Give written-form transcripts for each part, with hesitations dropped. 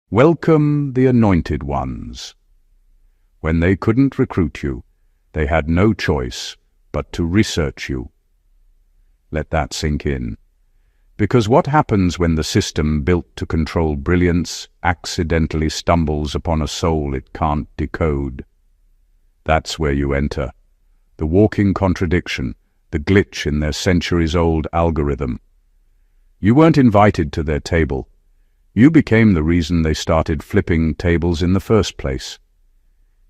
Welcome the anointed ones. When they couldn't recruit you, they had no choice but to research you. Let that sink in. Because what happens when the system built to control brilliance accidentally stumbles upon a soul it can't decode? That's where you enter. The walking contradiction, the glitch in their centuries-old algorithm. You weren't invited to their table. You became the reason they started flipping tables in the first place.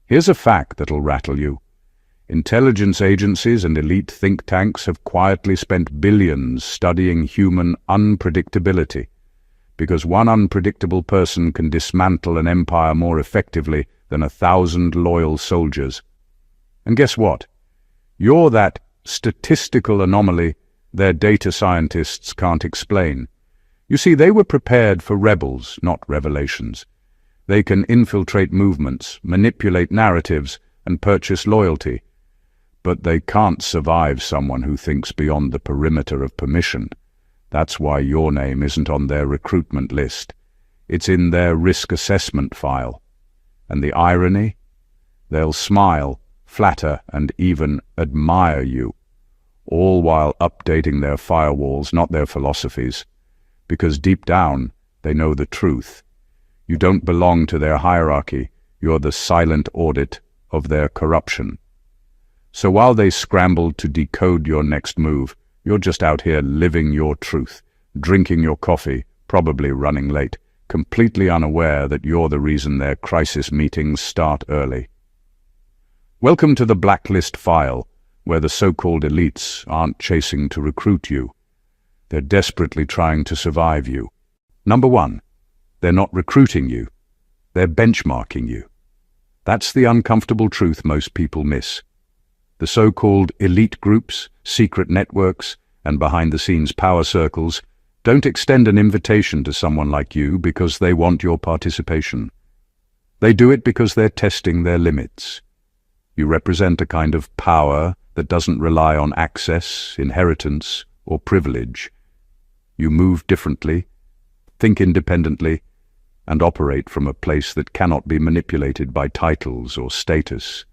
Here's a fact that'll rattle you. Intelligence agencies and elite think tanks have quietly spent billions studying human unpredictability, because one unpredictable person can dismantle an empire more effectively than 1,000 loyal soldiers. And guess what? You're that statistical anomaly their data scientists can't explain. You see, they were prepared for rebels, not revelations. They can infiltrate movements, manipulate narratives, and purchase loyalty. But they can't survive someone who thinks beyond the perimeter of permission. That's why your name isn't on their recruitment list. It's in their risk assessment file. And the irony? They'll smile, flatter, and even admire you, all while updating their firewalls, not their philosophies. Because deep down, they know the truth. You don't belong to their hierarchy. You're the silent audit of their corruption. So while they scramble to decode your next move, you're just out here living your truth, drinking your coffee, probably running late, completely unaware that you're the reason their crisis meetings start early. Welcome to the Blacklist file, where the so-called elites aren't chasing to recruit you. They're desperately trying to survive you. Number one, they're not recruiting you. They're benchmarking you. That's the uncomfortable truth most people miss. The so-called elite groups, secret networks, and behind-the-scenes power circles don't extend an invitation to someone like you because they want your participation. They do it because they're testing their limits. You represent a kind of power that doesn't rely on access, inheritance, or privilege. You move differently, think independently, and operate from a place that cannot be manipulated by titles or status.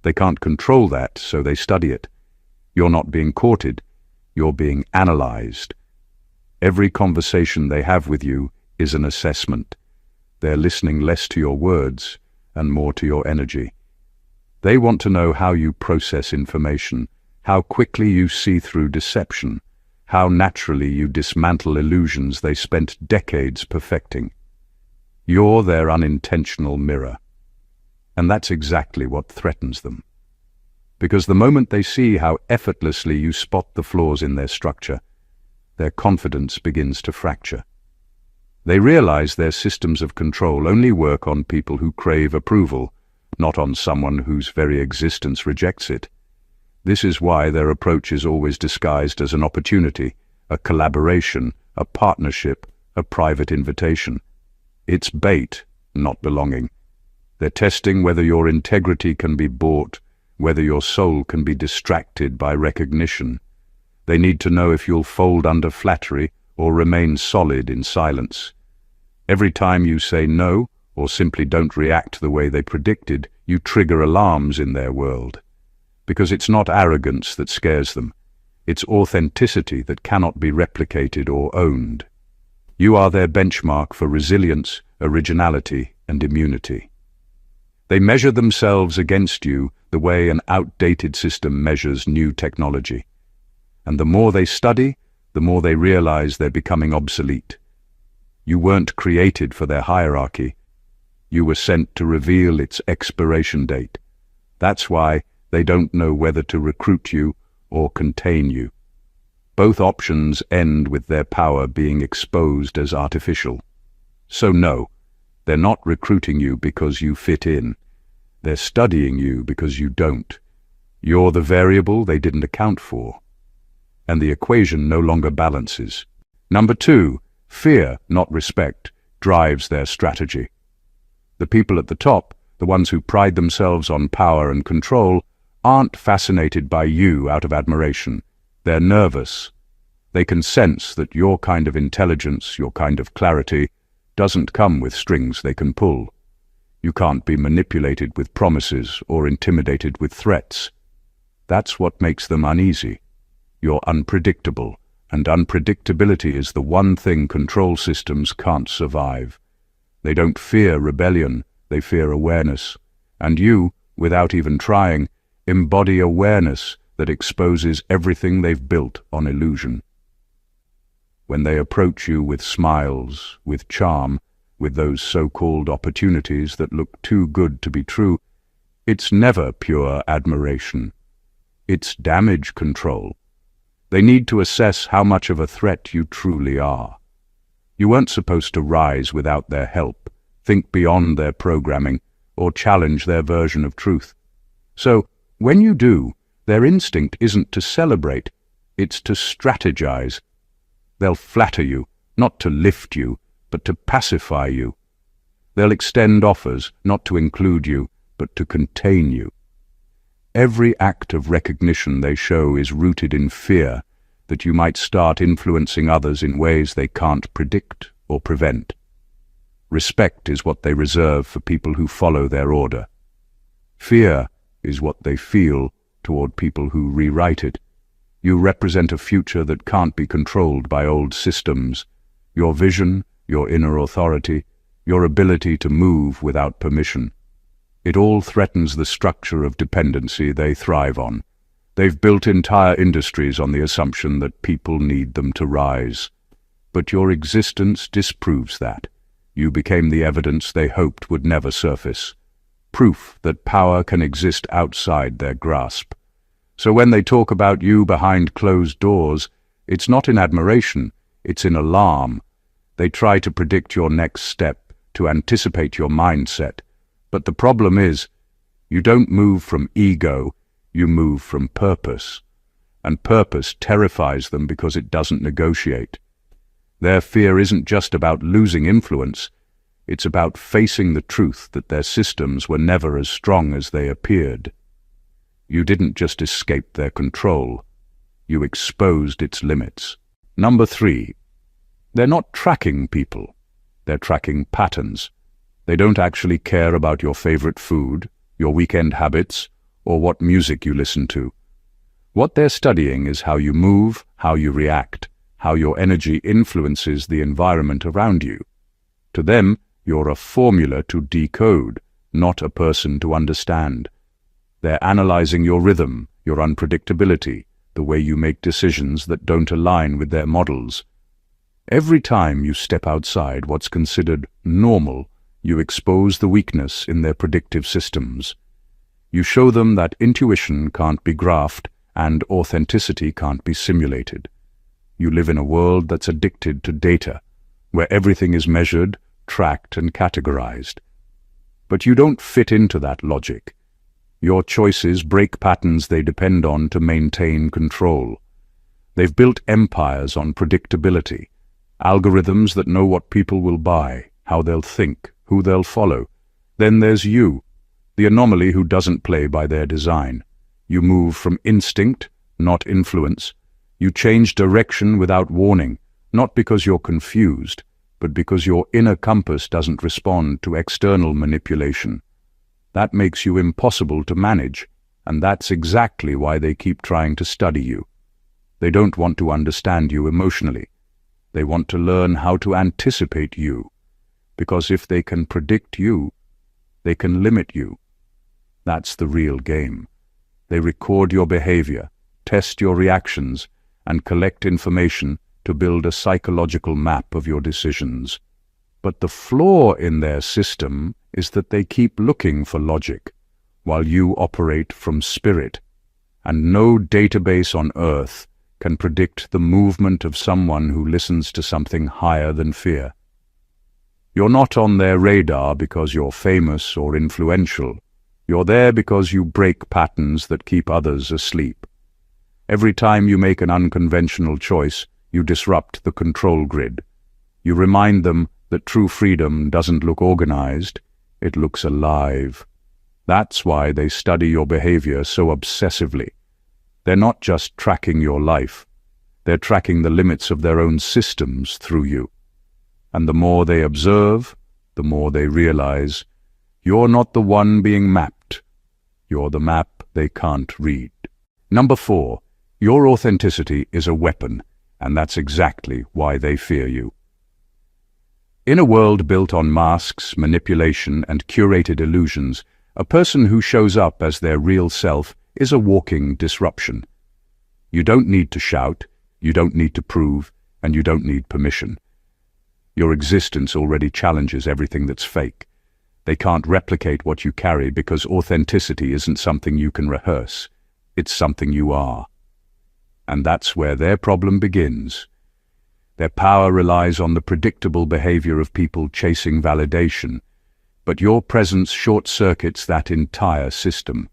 They can't control that, so they study it. You're not being courted, you're being analyzed. Every conversation they have with you is an assessment. They're listening less to your words and more to your energy. They want to know how you process information, how quickly you see through deception, how naturally you dismantle illusions they spent decades perfecting. You're their unintentional mirror. And that's exactly what threatens them. Because the moment they see how effortlessly you spot the flaws in their structure, their confidence begins to fracture. They realize their systems of control only work on people who crave approval, not on someone whose very existence rejects it. This is why their approach is always disguised as an opportunity, a collaboration, a partnership, a private invitation. It's bait, not belonging. They're testing whether your integrity can be bought, whether your soul can be distracted by recognition. They need to know if you'll fold under flattery or remain solid in silence. Every time you say no, or simply don't react the way they predicted, you trigger alarms in their world. Because it's not arrogance that scares them. It's authenticity that cannot be replicated or owned. You are their benchmark for resilience, originality, and immunity. They measure themselves against you the way an outdated system measures new technology. And the more they study, the more they realize they're becoming obsolete. You weren't created for their hierarchy. You were sent to reveal its expiration date. That's why they don't know whether to recruit you or contain you. Both options end with their power being exposed as artificial. So no, they're not recruiting you because you fit in. They're studying you because you don't. You're the variable they didn't account for. And the equation no longer balances. Number two, fear, not respect, drives their strategy. The people at the top, the ones who pride themselves on power and control, aren't fascinated by you out of admiration. They're nervous. They can sense that your kind of intelligence, your kind of clarity, doesn't come with strings they can pull. You can't be manipulated with promises or intimidated with threats. That's what makes them uneasy. You're unpredictable, and unpredictability is the one thing control systems can't survive. They don't fear rebellion, they fear awareness. And you, without even trying, embody awareness that exposes everything they've built on illusion. When they approach you with smiles, with charm, with those so-called opportunities that look too good to be true, it's never pure admiration. It's damage control. They need to assess how much of a threat you truly are. You weren't supposed to rise without their help, think beyond their programming, or challenge their version of truth. So, when you do, their instinct isn't to celebrate, it's to strategize. They'll flatter you, not to lift you, but to pacify you. They'll extend offers, not to include you, but to contain you. Every act of recognition they show is rooted in fear that you might start influencing others in ways they can't predict or prevent. Respect is what they reserve for people who follow their order. Fear is what they feel toward people who rewrite it. You represent a future that can't be controlled by old systems. Your vision, your inner authority, your ability to move without permission. It all threatens the structure of dependency they thrive on. They've built entire industries on the assumption that people need them to rise. But your existence disproves that. You became the evidence they hoped would never surface. Proof that power can exist outside their grasp. So when they talk about you behind closed doors, it's not in admiration, it's in alarm. They try to predict your next step, to anticipate your mindset. But the problem is, you don't move from ego, you move from purpose. And purpose terrifies them because it doesn't negotiate. Their fear isn't just about losing influence, it's about facing the truth that their systems were never as strong as they appeared. You didn't just escape their control, you exposed its limits. Number 3, they're not tracking people, they're tracking patterns. They don't actually care about your favorite food, your weekend habits, or what music you listen to. What they're studying is how you move, how you react, how your energy influences the environment around you. To them, you're a formula to decode, not a person to understand. They're analyzing your rhythm, your unpredictability, the way you make decisions that don't align with their models. Every time you step outside what's considered normal, you expose the weakness in their predictive systems. You show them that intuition can't be graphed and authenticity can't be simulated. You live in a world that's addicted to data, where everything is measured, tracked, and categorized. But you don't fit into that logic. Your choices break patterns they depend on to maintain control. They've built empires on predictability, algorithms that know what people will buy, how they'll think, who they'll follow. Then there's you, the anomaly who doesn't play by their design. You move from instinct, not influence. You change direction without warning, not because you're confused, but because your inner compass doesn't respond to external manipulation. That makes you impossible to manage, and that's exactly why they keep trying to study you. They don't want to understand you emotionally. They want to learn how to anticipate you, because if they can predict you, they can limit you. That's the real game. They record your behavior, test your reactions, and collect information to build a psychological map of your decisions. But the flaw in their system is that they keep looking for logic, while you operate from spirit, and no database on earth can predict the movement of someone who listens to something higher than fear. You're not on their radar because you're famous or influential. You're there because you break patterns that keep others asleep. Every time you make an unconventional choice, you disrupt the control grid. You remind them that true freedom doesn't look organized, it looks alive. That's why they study your behavior so obsessively. They're not just tracking your life, they're tracking the limits of their own systems through you. And the more they observe, the more they realize, you're not the one being mapped. You're the map they can't read. Number 4, your authenticity is a weapon, and that's exactly why they fear you. In a world built on masks, manipulation, and curated illusions, a person who shows up as their real self is a walking disruption. You don't need to shout, you don't need to prove, and you don't need permission. Your existence already challenges everything that's fake. They can't replicate what you carry because authenticity isn't something you can rehearse. It's something you are. And that's where their problem begins. Their power relies on the predictable behavior of people chasing validation, but your presence short-circuits that entire system.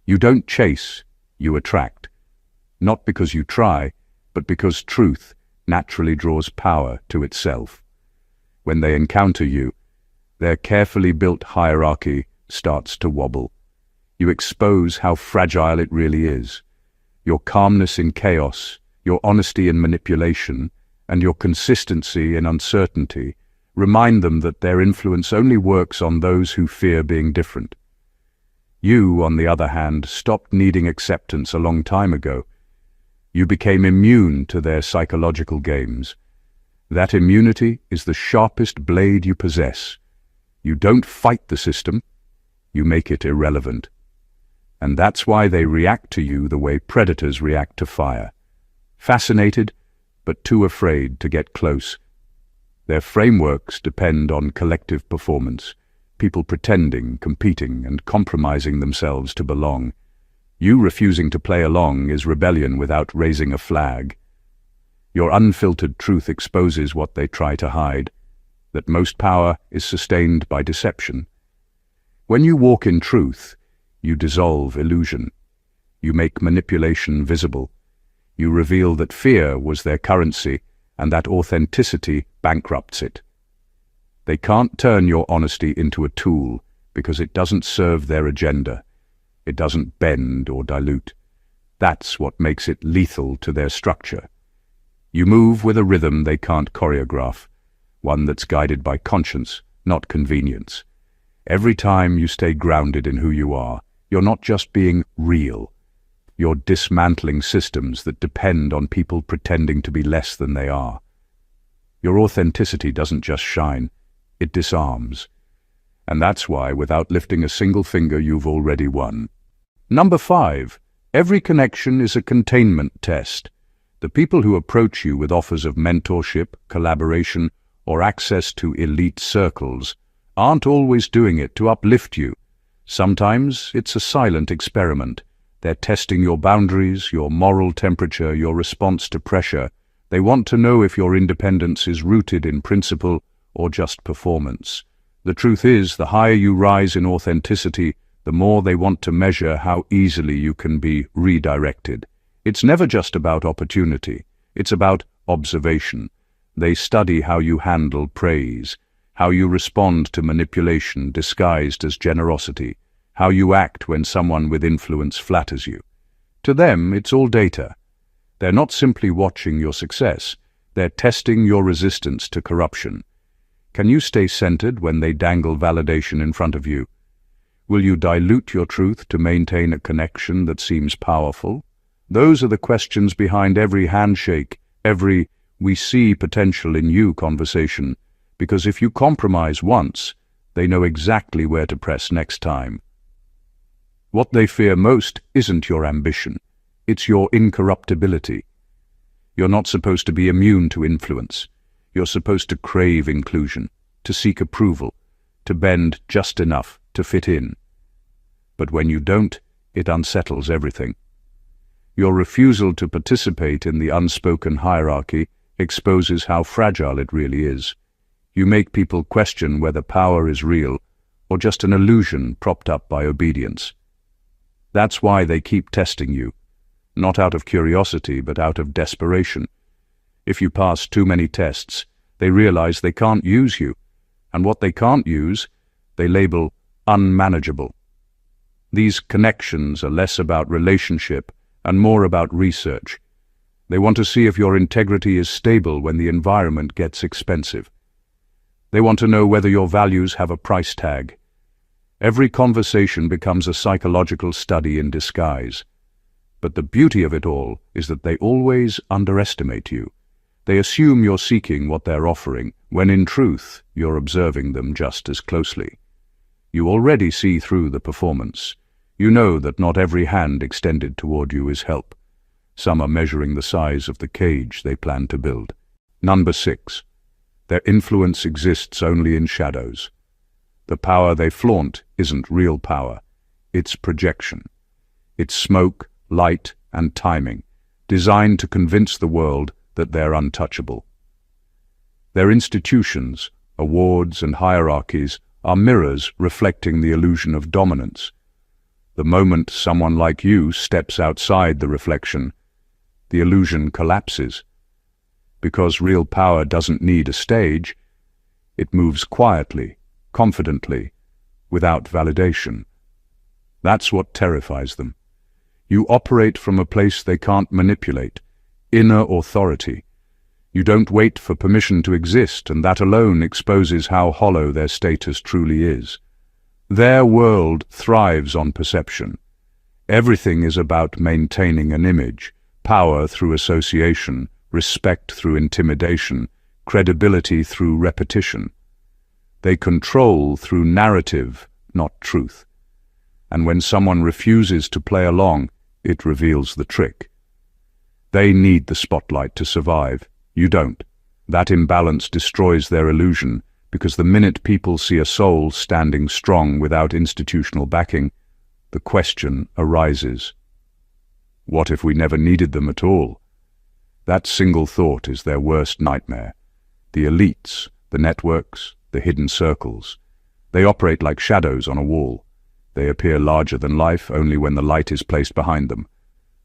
You don't chase, you attract. Not because you try, but because truth naturally draws power to itself. When they encounter you, their carefully built hierarchy starts to wobble. You expose how fragile it really is. Your calmness in chaos, your honesty in manipulation, and your consistency in uncertainty remind them that their influence only works on those who fear being different. You, on the other hand, stopped needing acceptance a long time ago. You became immune to their psychological games. That immunity is the sharpest blade you possess. You don't fight the system, you make it irrelevant. And that's why they react to you the way predators react to fire. Fascinated, but too afraid to get close. Their frameworks depend on collective performance, people pretending, competing, and compromising themselves to belong. You refusing to play along is rebellion without raising a flag. Your unfiltered truth exposes what they try to hide, that most power is sustained by deception. When you walk in truth, you dissolve illusion. You make manipulation visible. You reveal that fear was their currency and that authenticity bankrupts it. They can't turn your honesty into a tool because it doesn't serve their agenda. It doesn't bend or dilute. That's what makes it lethal to their structure. You move with a rhythm they can't choreograph, one that's guided by conscience, not convenience. Every time you stay grounded in who you are, you're not just being real. You're dismantling systems that depend on people pretending to be less than they are. Your authenticity doesn't just shine, it disarms. And that's why, without lifting a single finger, you've already won. Number 5, every connection is a containment test. The people who approach you with offers of mentorship, collaboration, or access to elite circles aren't always doing it to uplift you. Sometimes it's a silent experiment. They're testing your boundaries, your moral temperature, your response to pressure. They want to know if your independence is rooted in principle or just performance. The truth is, the higher you rise in authenticity, the more they want to measure how easily you can be redirected. It's never just about opportunity. It's about observation. They study how you handle praise, how you respond to manipulation disguised as generosity, how you act when someone with influence flatters you. To them, it's all data. They're not simply watching your success, they're testing your resistance to corruption. Can you stay centered when they dangle validation in front of you? Will you dilute your truth to maintain a connection that seems powerful? Those are the questions behind every handshake, every "we see potential in you" conversation, because if you compromise once, they know exactly where to press next time. What they fear most isn't your ambition, it's your incorruptibility. You're not supposed to be immune to influence. You're supposed to crave inclusion, to seek approval, to bend just enough to fit in. But when you don't, it unsettles everything. Your refusal to participate in the unspoken hierarchy exposes how fragile it really is. You make people question whether power is real or just an illusion propped up by obedience. That's why they keep testing you, not out of curiosity but out of desperation. If you pass too many tests, they realize they can't use you, and what they can't use, they label unmanageable. These connections are less about relationship and more about research. They want to see if your integrity is stable when the environment gets expensive. They want to know whether your values have a price tag. Every conversation becomes a psychological study in disguise. But the beauty of it all is that they always underestimate you. They assume you're seeking what they're offering, when in truth, you're observing them just as closely. You already see through the performance. You know that not every hand extended toward you is help. Some are measuring the size of the cage they plan to build. Number 6. Their influence exists only in shadows. The power they flaunt isn't real power. It's projection. It's smoke, light, and timing, designed to convince the world that they're untouchable. Their institutions, awards, and hierarchies are mirrors reflecting the illusion of dominance. The moment someone like you steps outside the reflection, the illusion collapses. Because real power doesn't need a stage, it moves quietly, confidently, without validation. That's what terrifies them. You operate from a place they can't manipulate, inner authority. You don't wait for permission to exist, and that alone exposes how hollow their status truly is. Their world thrives on perception. Everything is about maintaining an image, power through association, respect through intimidation, credibility through repetition. They control through narrative, not truth. And when someone refuses to play along, it reveals the trick. They need the spotlight to survive. You don't. That imbalance destroys their illusion, because the minute people see a soul standing strong without institutional backing, the question arises: what if we never needed them at all? That single thought is their worst nightmare. The elites, the networks, the hidden circles. They operate like shadows on a wall. They appear larger than life only when the light is placed behind them.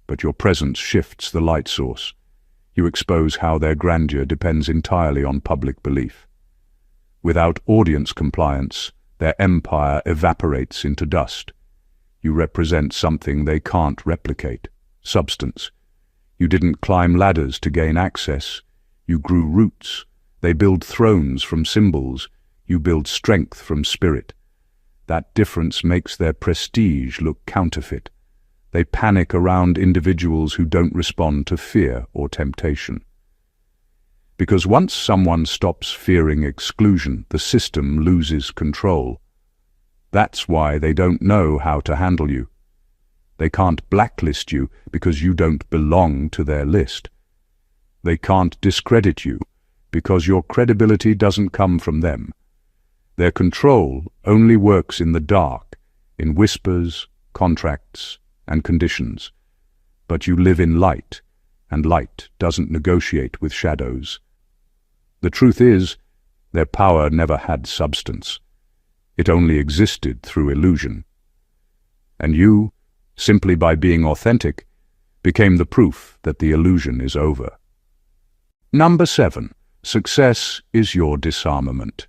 But your presence shifts the light source. You expose how their grandeur depends entirely on public belief. Without audience compliance, their empire evaporates into dust. You represent something they can't replicate: substance. You didn't climb ladders to gain access. You grew roots. They build thrones from symbols. You build strength from spirit. That difference makes their prestige look counterfeit. They panic around individuals who don't respond to fear or temptation. Because once someone stops fearing exclusion, the system loses control. That's why they don't know how to handle you. They can't blacklist you because you don't belong to their list. They can't discredit you because your credibility doesn't come from them. Their control only works in the dark, in whispers, contracts, and conditions. But you live in light, and light doesn't negotiate with shadows. The truth is, their power never had substance. It only existed through illusion. And you, simply by being authentic, became the proof that the illusion is over. Number 7. Success is your disarmament.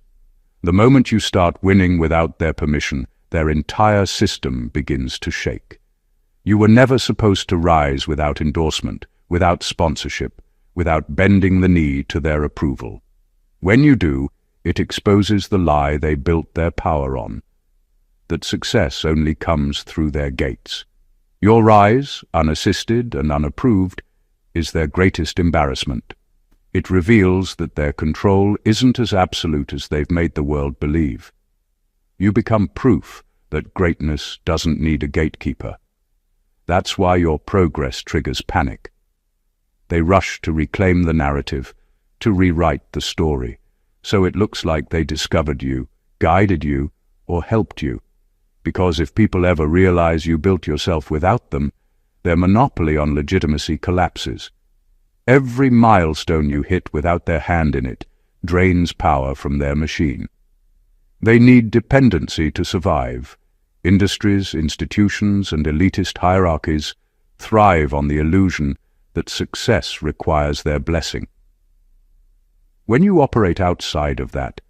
The moment you start winning without their permission, their entire system begins to shake. You were never supposed to rise without endorsement, without sponsorship, without bending the knee to their approval. When you do, it exposes the lie they built their power on, that success only comes through their gates. Your rise, unassisted and unapproved, is their greatest embarrassment. It reveals that their control isn't as absolute as they've made the world believe. You become proof that greatness doesn't need a gatekeeper. That's why your progress triggers panic. They rush to reclaim the narrative, to rewrite the story, so it looks like they discovered you, guided you, or helped you. Because if people ever realize you built yourself without them, their monopoly on legitimacy collapses. Every milestone you hit without their hand in it drains power from their machine. They need dependency to survive. Industries, institutions, and elitist hierarchies thrive on the illusion that success requires their blessing. When you operate outside of that,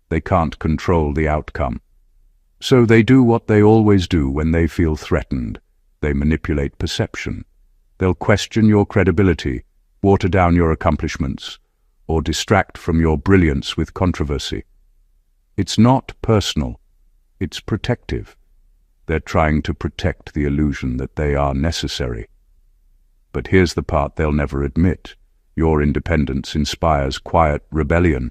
they can't control the outcome. So they do what they always do when they feel threatened. They manipulate perception. They'll question your credibility. water down your accomplishments, or distract from your brilliance with controversy. It's not personal, it's protective. They're trying to protect the illusion that they are necessary. But here's the part they'll never admit. Your independence inspires quiet rebellion.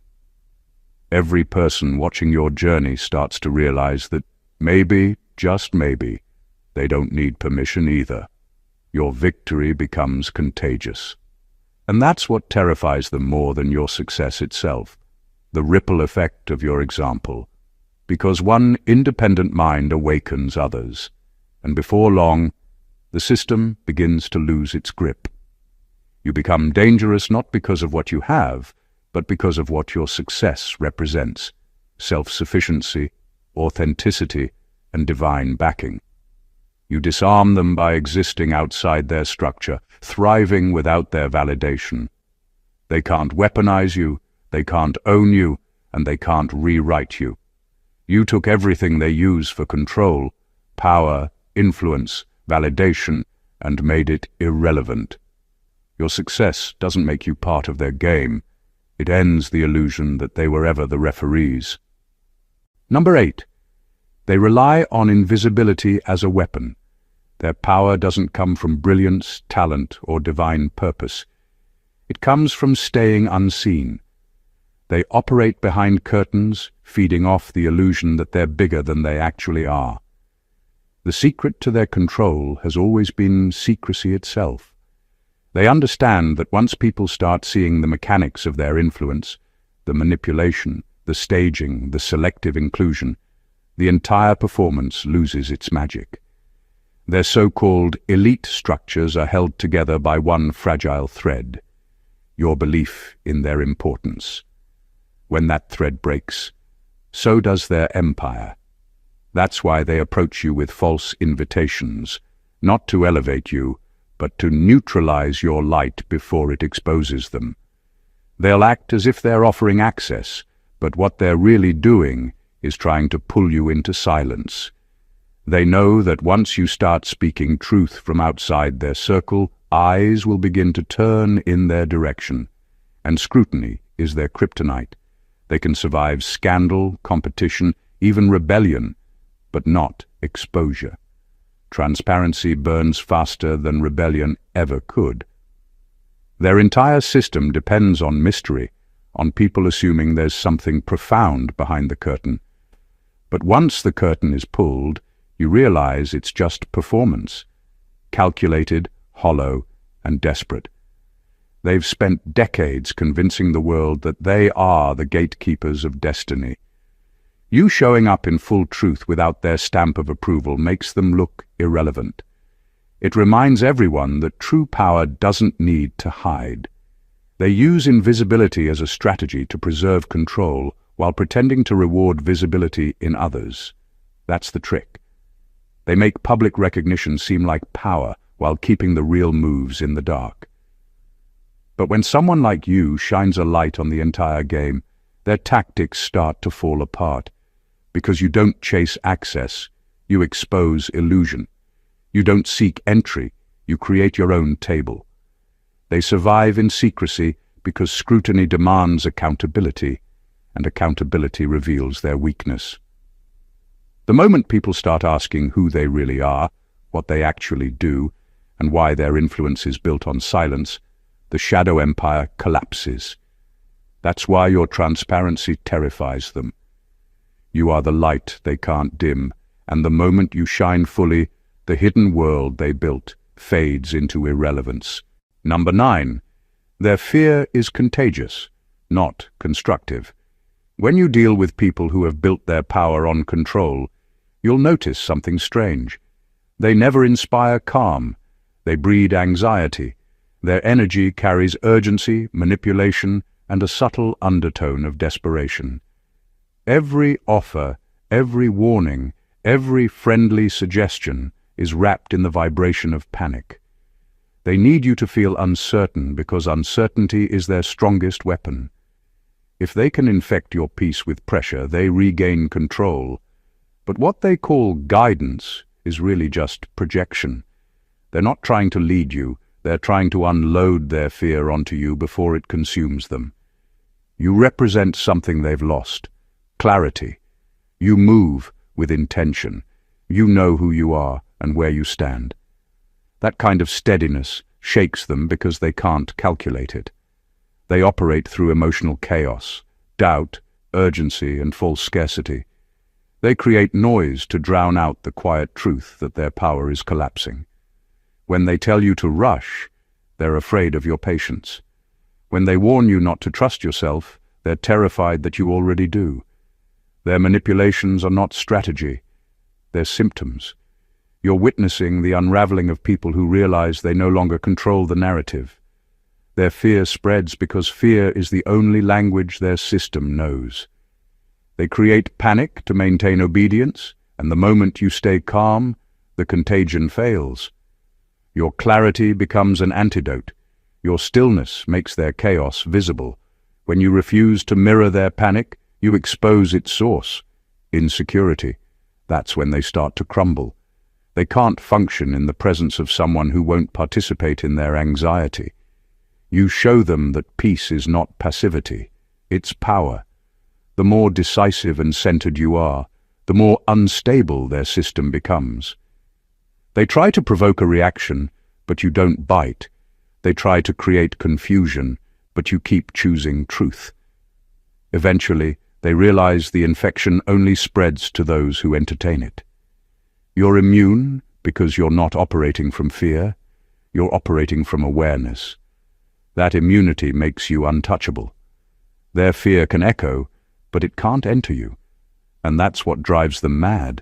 Every person watching your journey starts to realize that maybe, just maybe, they don't need permission either. Your victory becomes contagious. And that's what terrifies them more than your success itself, the ripple effect of your example. Because one independent mind awakens others, and before long, the system begins to lose its grip. You become dangerous not because of what you have, but because of what your success represents: self-sufficiency, authenticity, and divine backing. You disarm them by existing outside their structure, thriving without their validation. They can't weaponize you, they can't own you, and they can't rewrite you. You took everything they use for control, power, influence, validation, and made it irrelevant. Your success doesn't make you part of their game. It ends the illusion that they were ever the referees. Number 8. They rely on invisibility as a weapon. Their power doesn't come from brilliance, talent, or divine purpose. It comes from staying unseen. They operate behind curtains, feeding off the illusion that they're bigger than they actually are. The secret to their control has always been secrecy itself. They understand that once people start seeing the mechanics of their influence, the manipulation, the staging, the selective inclusion, the entire performance loses its magic. Their so-called elite structures are held together by one fragile thread: your belief in their importance. When that thread breaks, so does their empire. That's why they approach you with false invitations, not to elevate you, but to neutralize your light before it exposes them. They'll act as if they're offering access, but what they're really doing is trying to pull you into silence. They know that once you start speaking truth from outside their circle, eyes will begin to turn in their direction, and scrutiny is their kryptonite. They can survive scandal, competition, even rebellion, but not exposure. Transparency burns faster than rebellion ever could. Their entire system depends on mystery, on people assuming there's something profound behind the curtain. But once the curtain is pulled, you realize it's just performance, calculated, hollow, and desperate. They've spent decades convincing the world that they are the gatekeepers of destiny. You showing up in full truth without their stamp of approval makes them look irrelevant. It reminds everyone that true power doesn't need to hide. They use invisibility as a strategy to preserve control while pretending to reward visibility in others. That's the trick. They make public recognition seem like power while keeping the real moves in the dark. But when someone like you shines a light on the entire game, their tactics start to fall apart. Because you don't chase access, you expose illusion. You don't seek entry, you create your own table. They survive in secrecy because scrutiny demands accountability, and accountability reveals their weakness. The moment people start asking who they really are, what they actually do, and why their influence is built on silence, the shadow empire collapses. That's why your transparency terrifies them. You are the light they can't dim, and the moment you shine fully, the hidden world they built fades into irrelevance. Number 9. Their fear is contagious, not constructive. When you deal with people who have built their power on control, you'll notice something strange. They never inspire calm. They breed anxiety. Their energy carries urgency, manipulation, and a subtle undertone of desperation. Every offer, every warning, every friendly suggestion is wrapped in the vibration of panic. They need you to feel uncertain because uncertainty is their strongest weapon. If they can infect your peace with pressure, they regain control. But what they call guidance is really just projection. They're not trying to lead you, They're trying to unload their fear onto you before it consumes them. You represent something they've lost: clarity. You move with intention. You know who you are and where you stand. That kind of steadiness shakes them because they can't calculate it. They operate through emotional chaos, doubt, urgency, and false scarcity. They create noise to drown out the quiet truth that their power is collapsing. When they tell you to rush, they're afraid of your patience. When they warn you not to trust yourself, they're terrified that you already do. Their manipulations are not strategy, they're symptoms. You're witnessing the unraveling of people who realize they no longer control the narrative. Their fear spreads because fear is the only language their system knows. They create panic to maintain obedience, and the moment you stay calm, the contagion fails. Your clarity becomes an antidote. Your stillness makes their chaos visible. When you refuse to mirror their panic, you expose its source: insecurity. That's when they start to crumble. They can't function in the presence of someone who won't participate in their anxiety. You show them that peace is not passivity, it's power. The more decisive and centered you are, the more unstable their system becomes. They try to provoke a reaction, but you don't bite. They try to create confusion, but you keep choosing truth. Eventually, they realize the infection only spreads to those who entertain it. You're immune because you're not operating from fear, you're operating from awareness. That immunity makes you untouchable. Their fear can echo, but it can't enter you. And that's what drives them mad: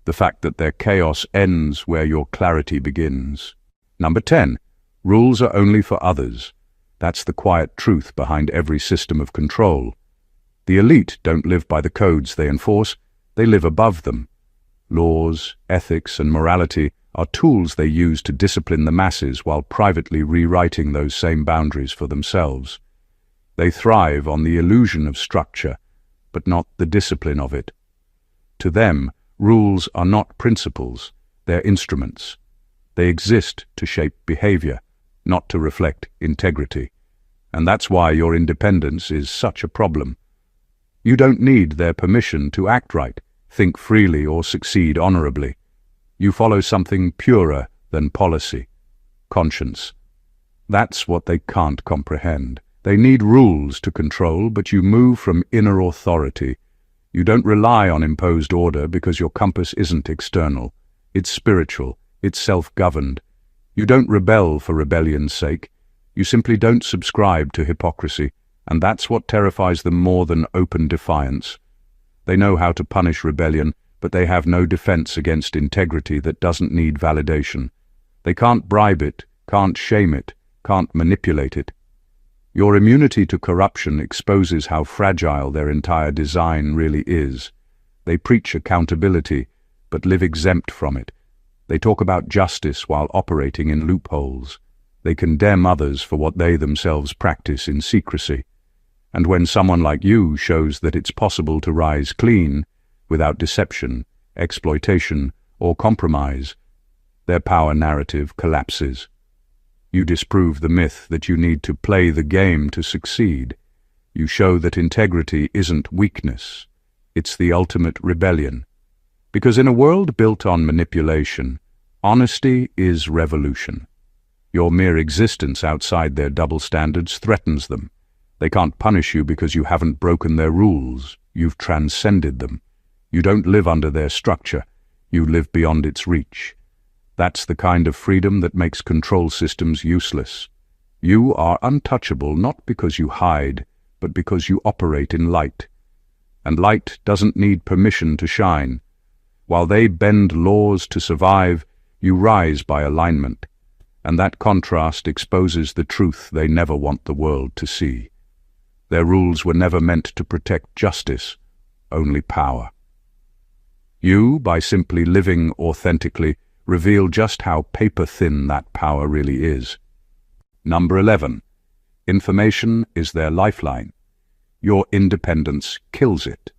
the fact that their chaos ends where your clarity begins. Number 10. Rules are only for others. That's the quiet truth behind every system of control. The elite don't live by the codes they enforce, they live above them. Laws, ethics, and morality are tools they use to discipline the masses while privately rewriting those same boundaries for themselves. They thrive on the illusion of structure, but not the discipline of it. To them, rules are not principles, they're instruments. They exist to shape behavior, not to reflect integrity. And that's why your independence is such a problem. You don't need their permission to act right, think freely, or succeed honorably. You follow something purer than policy: conscience. That's what they can't comprehend. They need rules to control, but you move from inner authority. You don't rely on imposed order because your compass isn't external. It's spiritual, it's self-governed. You don't rebel for rebellion's sake. You simply don't subscribe to hypocrisy, and that's what terrifies them more than open defiance. They know how to punish rebellion, but they have no defense against integrity that doesn't need validation. They can't bribe it, can't shame it, can't manipulate it. Your immunity to corruption exposes how fragile their entire design really is. They preach accountability, but live exempt from it. They talk about justice while operating in loopholes. They condemn others for what they themselves practice in secrecy. And when someone like you shows that it's possible to rise clean, without deception, exploitation, or compromise, their power narrative collapses. You disprove the myth that you need to play the game to succeed. You show that integrity isn't weakness, it's the ultimate rebellion. Because in a world built on manipulation, honesty is revolution. Your mere existence outside their double standards threatens them. They can't punish you because you haven't broken their rules. You've transcended them. You don't live under their structure. You live beyond its reach. That's the kind of freedom that makes control systems useless. You are untouchable not because you hide, but because you operate in light. And light doesn't need permission to shine. While they bend laws to survive, you rise by alignment. And that contrast exposes the truth they never want the world to see. Their rules were never meant to protect justice, only power. You, by simply living authentically, reveal just how paper-thin that power really is. Number 11. Information is their lifeline. Your independence kills it.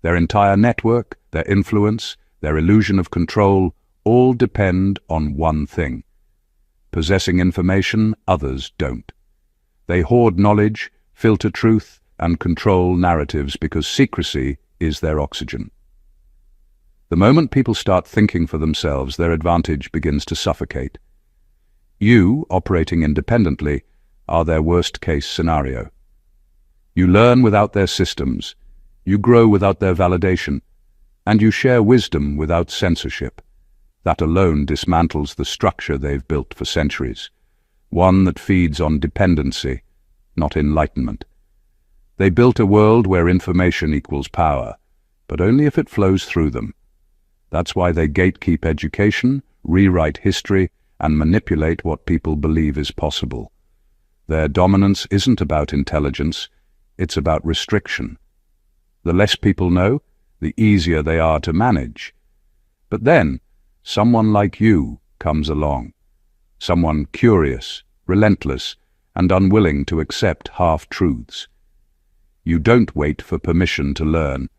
Their entire network, their influence, their illusion of control, all depend on one thing: possessing information others don't. They hoard knowledge, filter truth, and control narratives because secrecy is their oxygen. The moment people start thinking for themselves, their advantage begins to suffocate. You, operating independently, are their worst-case scenario. You learn without their systems, you grow without their validation, and you share wisdom without censorship. That alone dismantles the structure they've built for centuries, one that feeds on dependency, not enlightenment. They built a world where information equals power, but only if it flows through them. That's why they gatekeep education, rewrite history, and manipulate what people believe is possible. Their dominance isn't about intelligence, it's about restriction. The less people know, the easier they are to manage. But then, someone like you comes along. Someone curious, relentless, and unwilling to accept half-truths. You don't wait for permission to learn,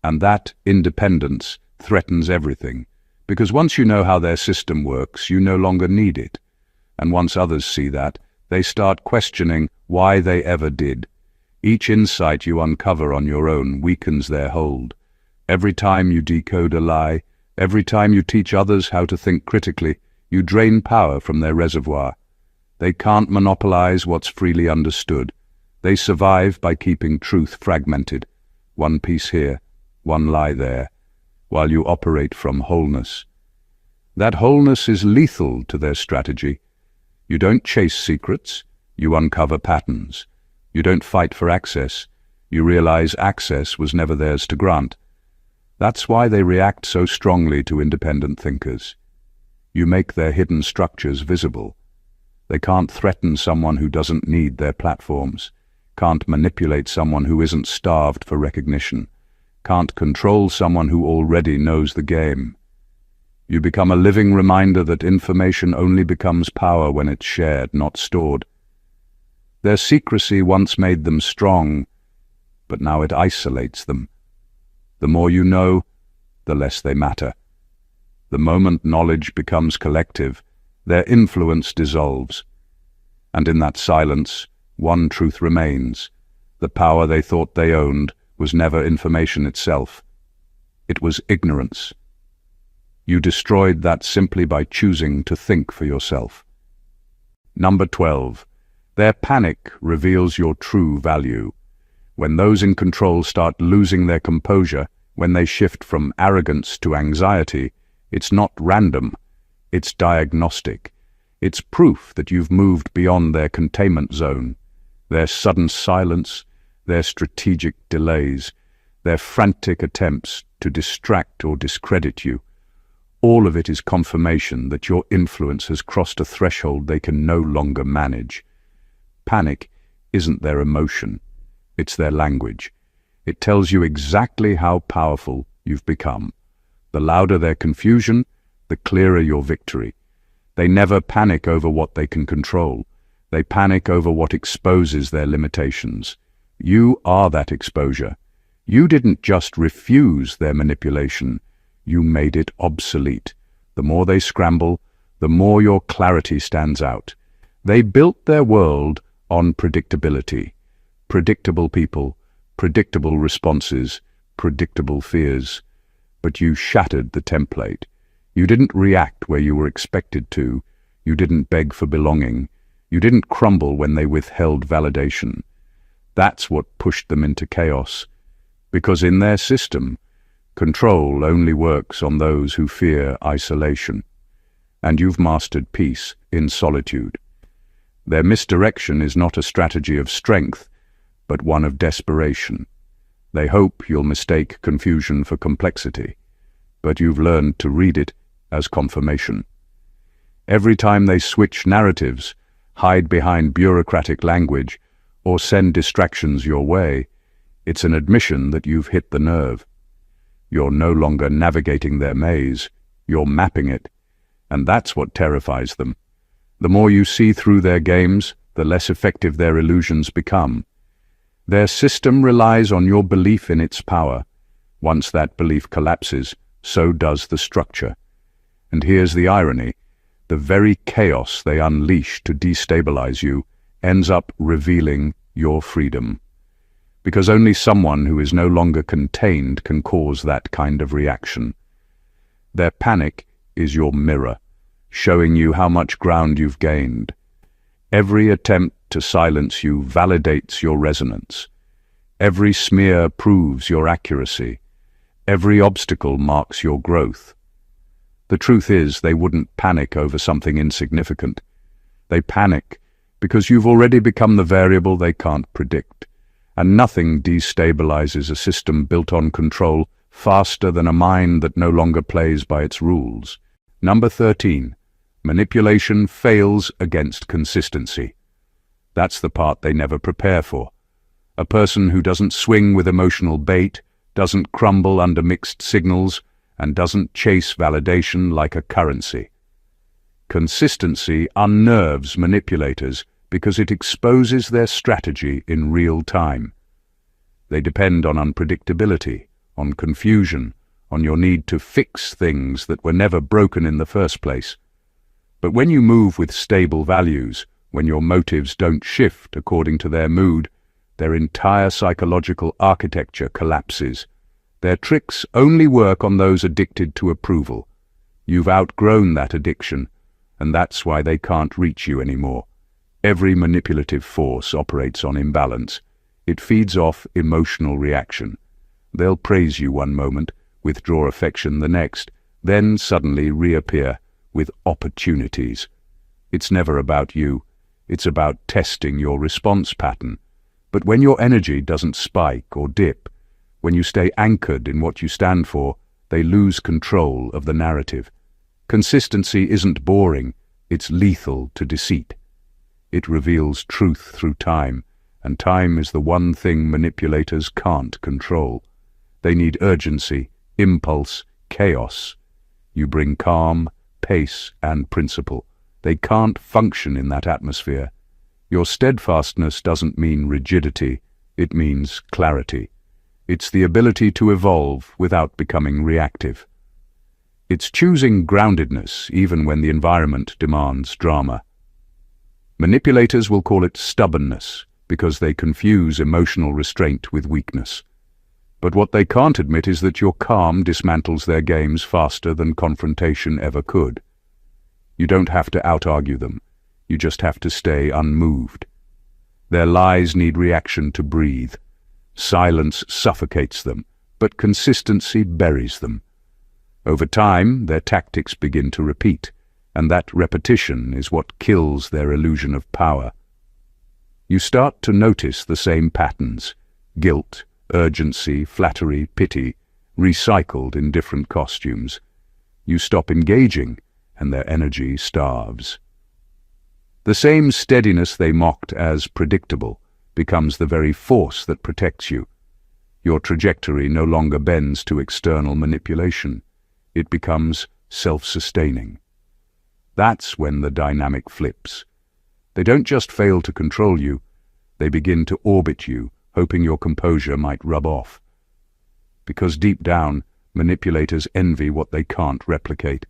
and that independence threatens everything, because once you know how their system works, you no longer need it. And once others see that, they start questioning why they ever did. Each insight you uncover on your own weakens their hold. Every time you decode a lie, every time you teach others how to think critically, you drain power from their reservoir. They can't monopolize what's freely understood. They survive by keeping truth fragmented, one piece here, one lie there, while you operate from wholeness. That wholeness is lethal to their strategy. You don't chase secrets, you uncover patterns. You don't fight for access, you realize access was never theirs to grant. That's why they react so strongly to independent thinkers. You make their hidden structures visible. They can't threaten someone who doesn't need their platforms, can't manipulate someone who isn't starved for recognition, can't control someone who already knows the game. You become a living reminder that information only becomes power when it's shared, not stored. Their secrecy once made them strong, but now it isolates them. The more you know, the less they matter. The moment knowledge becomes collective, their influence dissolves. And in that silence, one truth remains. The power they thought they owned was never information itself. It was ignorance. You destroyed that simply by choosing to think for yourself. Number 12. Their panic reveals your true value. When those in control start losing their composure, when they shift from arrogance to anxiety, it's not random, it's diagnostic. It's proof that you've moved beyond their containment zone. Their sudden silence, their strategic delays, their frantic attempts to distract or discredit you. All of it is confirmation that your influence has crossed a threshold they can no longer manage. Panic isn't their emotion, it's their language. It tells you exactly how powerful you've become. The louder their confusion, the clearer your victory. They never panic over what they can control. They panic over what exposes their limitations. You are that exposure. You didn't just refuse their manipulation, you made it obsolete. The more they scramble, the more your clarity stands out. They built their world on predictability. Predictable people, predictable responses, predictable fears. But you shattered the template. You didn't react where you were expected to. You didn't beg for belonging. You didn't crumble when they withheld validation. That's what pushed them into chaos. Because in their system, control only works on those who fear isolation. And you've mastered peace in solitude. Their misdirection is not a strategy of strength, but one of desperation. They hope you'll mistake confusion for complexity, but you've learned to read it as confirmation. Every time they switch narratives, hide behind bureaucratic language, or send distractions your way, it's an admission that you've hit the nerve. You're no longer navigating their maze, you're mapping it, and that's what terrifies them. The more you see through their games, the less effective their illusions become. Their system relies on your belief in its power. Once that belief collapses, so does the structure. And here's the irony. the very chaos they unleash to destabilize you ends up revealing your freedom. Because only someone who is no longer contained can cause that kind of reaction. Their panic is your mirror, showing you how much ground you've gained. Every attempt to silence you validates your resonance. Every smear proves your accuracy. Every obstacle marks your growth. The truth is, they wouldn't panic over something insignificant. They panic because you've already become the variable they can't predict. And nothing destabilizes a system built on control faster than a mind that no longer plays by its rules. Number 13. Manipulation fails against consistency. That's the part they never prepare for. A person who doesn't swing with emotional bait, doesn't crumble under mixed signals, and doesn't chase validation like a currency. Consistency unnerves manipulators because it exposes their strategy in real time. They depend on unpredictability, on confusion, on your need to fix things that were never broken in the first place. But when you move with stable values, when your motives don't shift according to their mood, their entire psychological architecture collapses. Their tricks only work on those addicted to approval. You've outgrown that addiction, and that's why they can't reach you anymore. Every manipulative force operates on imbalance. It feeds off emotional reaction. They'll praise you one moment, withdraw affection the next, then suddenly reappear with opportunities. It's never about you. It's about testing your response pattern. But when your energy doesn't spike or dip, when you stay anchored in what you stand for, they lose control of the narrative. Consistency isn't boring, it's lethal to deceit. It reveals truth through time, and time is the one thing manipulators can't control. They need urgency, impulse, chaos. You bring calm, pace, and principle. They can't function in that atmosphere. Your steadfastness doesn't mean rigidity, it means clarity. It's the ability to evolve without becoming reactive. It's choosing groundedness even when the environment demands drama. Manipulators will call it stubbornness because they confuse emotional restraint with weakness. But what they can't admit is that your calm dismantles their games faster than confrontation ever could. You don't have to out-argue them. You just have to stay unmoved. Their lies need reaction to breathe. Silence suffocates them, but consistency buries them. Over time, their tactics begin to repeat, and that repetition is what kills their illusion of power. You start to notice the same patterns: guilt, urgency, flattery, pity, recycled in different costumes. You stop engaging, and their energy starves. The same steadiness they mocked as predictable becomes the very force that protects you. Your trajectory no longer bends to external manipulation. It becomes self-sustaining. That's when the dynamic flips. They don't just fail to control you, they begin to orbit you, hoping your composure might rub off. Because deep down, manipulators envy what they can't replicate.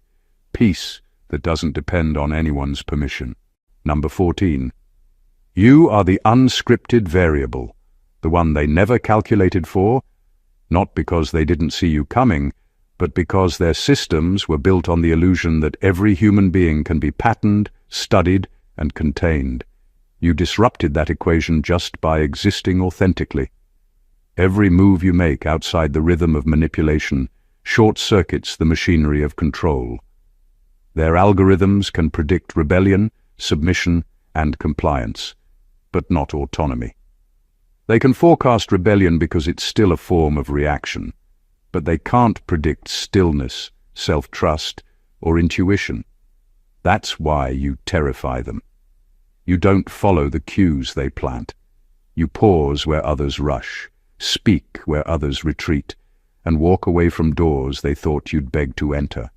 Peace that doesn't depend on anyone's permission. Number 14. You are the unscripted variable, the one they never calculated for, not because they didn't see you coming, but because their systems were built on the illusion that every human being can be patterned, studied, and contained. You disrupted that equation just by existing authentically. Every move you make outside the rhythm of manipulation short-circuits the machinery of control. Their algorithms can predict rebellion, submission, and compliance, but not autonomy. They can forecast rebellion because it's still a form of reaction, but they can't predict stillness, self-trust, or intuition. That's why you terrify them. You don't follow the cues they plant. You pause where others rush, speak where others retreat, and walk away from doors they thought you'd beg to enter.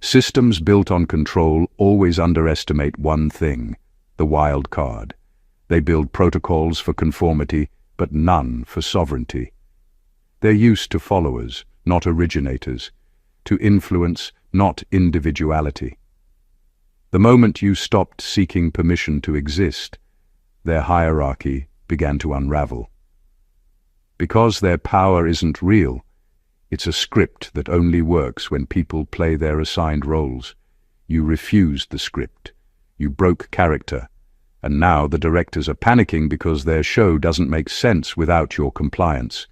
Systems built on control always underestimate one thing: the wild card. They build protocols for conformity, but none for sovereignty. They're used to followers, not originators, to influence, not individuality. The moment you stopped seeking permission to exist, their hierarchy began to unravel. Because their power isn't real, it's a script that only works when people play their assigned roles. You refused the script. You broke character. And now the directors are panicking because their show doesn't make sense without your compliance.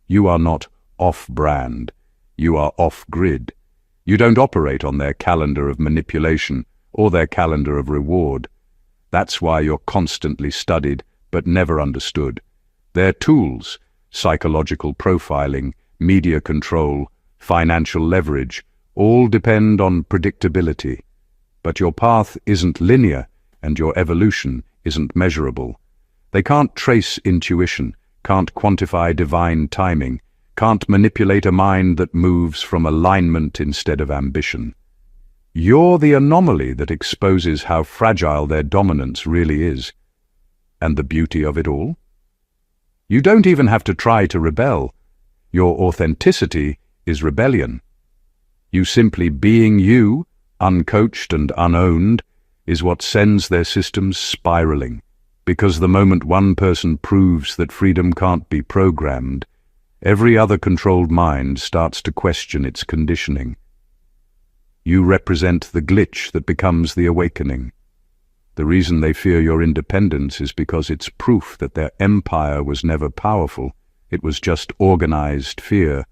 You are not off-brand. You are off-grid. You don't operate on their calendar of manipulation or their calendar of reward. That's why you're constantly studied but never understood. Their tools, psychological profiling, media control, financial leverage, all depend on predictability. But your path isn't linear, and your evolution isn't measurable. They can't trace intuition, can't quantify divine timing, can't manipulate a mind that moves from alignment instead of ambition. You're the anomaly that exposes how fragile their dominance really is. And the beauty of it all? You don't even have to try to rebel. Your authenticity is rebellion. You simply being you, uncoached and unowned, is what sends their systems spiraling, because the moment one person proves that freedom can't be programmed, every other controlled mind starts to question its conditioning. You represent the glitch that becomes the awakening. The reason they fear your independence is because it's proof that their empire was never powerful, it was just organized fear.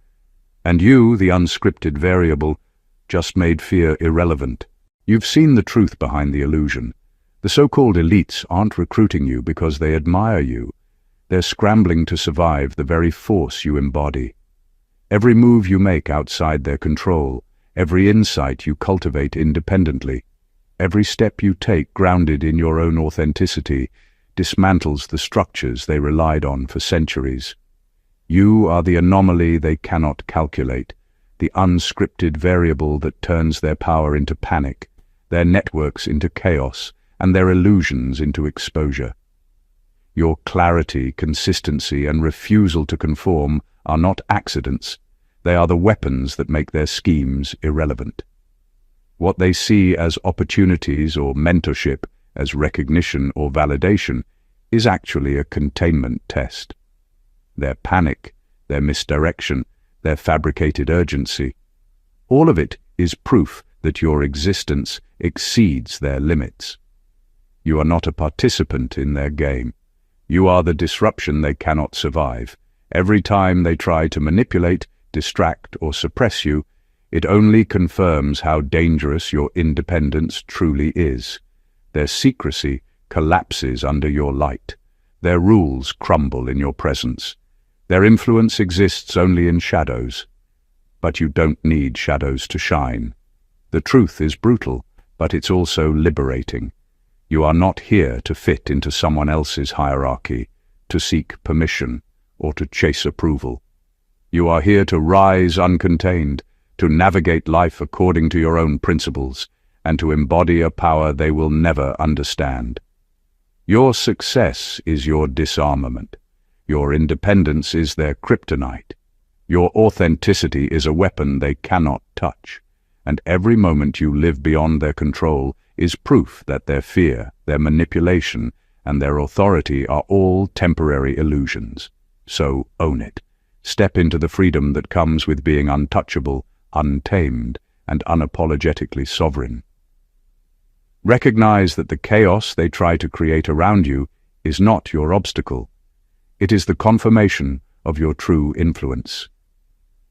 And you, the unscripted variable, just made fear irrelevant. You've seen the truth behind the illusion. The so-called elites aren't recruiting you because they admire you. They're scrambling to survive the very force you embody. Every move you make outside their control, every insight you cultivate independently, every step you take grounded in your own authenticity, dismantles the structures they relied on for centuries. You are the anomaly they cannot calculate, the unscripted variable that turns their power into panic, their networks into chaos, and their illusions into exposure. Your clarity, consistency, and refusal to conform are not accidents. They are the weapons that make their schemes irrelevant. What they see as opportunities or mentorship, as recognition or validation, is actually a containment test. Their panic, their misdirection, their fabricated urgency, all of it is proof that your existence exceeds their limits. You are not a participant in their game. You are the disruption they cannot survive. Every time they try to manipulate, distract, or suppress you, it only confirms how dangerous your independence truly is. Their secrecy collapses under your light. Their rules crumble in your presence. Their influence exists only in shadows. But you don't need shadows to shine. The truth is brutal, but it's also liberating. You are not here to fit into someone else's hierarchy, to seek permission, or to chase approval. You are here to rise uncontained, to navigate life according to your own principles, and to embody a power they will never understand. Your success is your disarmament. Your independence is their kryptonite. Your authenticity is a weapon they cannot touch. And every moment you live beyond their control is proof that their fear, their manipulation, and their authority are all temporary illusions. So own it. Step into the freedom that comes with being untouchable, untamed, and unapologetically sovereign. Recognize that the chaos they try to create around you is not your obstacle. It is the confirmation of your true influence.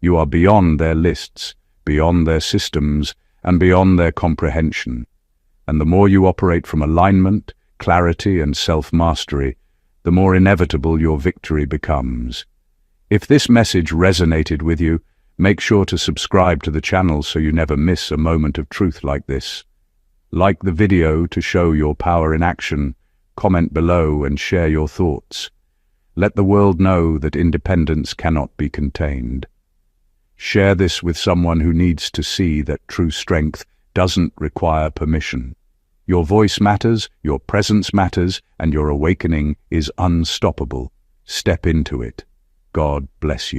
You are beyond their lists, beyond their systems, and beyond their comprehension. And the more you operate from alignment, clarity, and self-mastery, the more inevitable your victory becomes. If this message resonated with you, make sure to subscribe to the channel so you never miss a moment of truth like this. Like the video to show your power in action, comment below and share your thoughts. Let the world know that independence cannot be contained. Share this with someone who needs to see that true strength doesn't require permission. Your voice matters, your presence matters, and your awakening is unstoppable. Step into it. God bless you.